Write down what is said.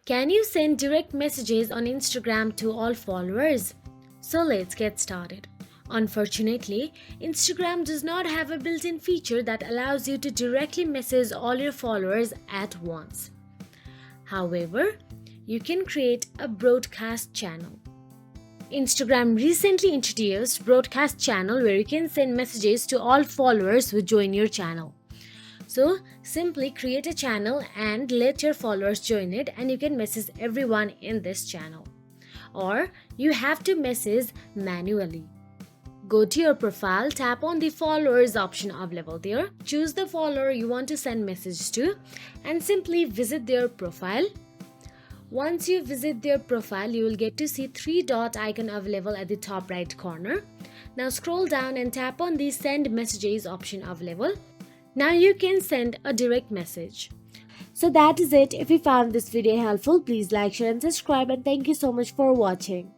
Can you send direct messages on Instagram to all followers? So let's get started. Unfortunately, Instagram does not have a built-in feature that allows you to directly message all your followers at once. However, you can create a broadcast channel. Instagram recently introduced broadcast channel where you can send messages to all followers who join your channel. So simply create a channel and let your followers join it, and you can message everyone in this channel. Or you have to message manually. Go to your profile, tap on the followers option available there, choose the follower you want to send message to, and simply visit their profile. Once you visit their profile, you will get to see 3-dot icon available at the top right corner. Now scroll down and tap on the send messages option available. Now you can send a direct message. So that is it. If you found this video helpful, please like, share and subscribe, and thank you so much for watching.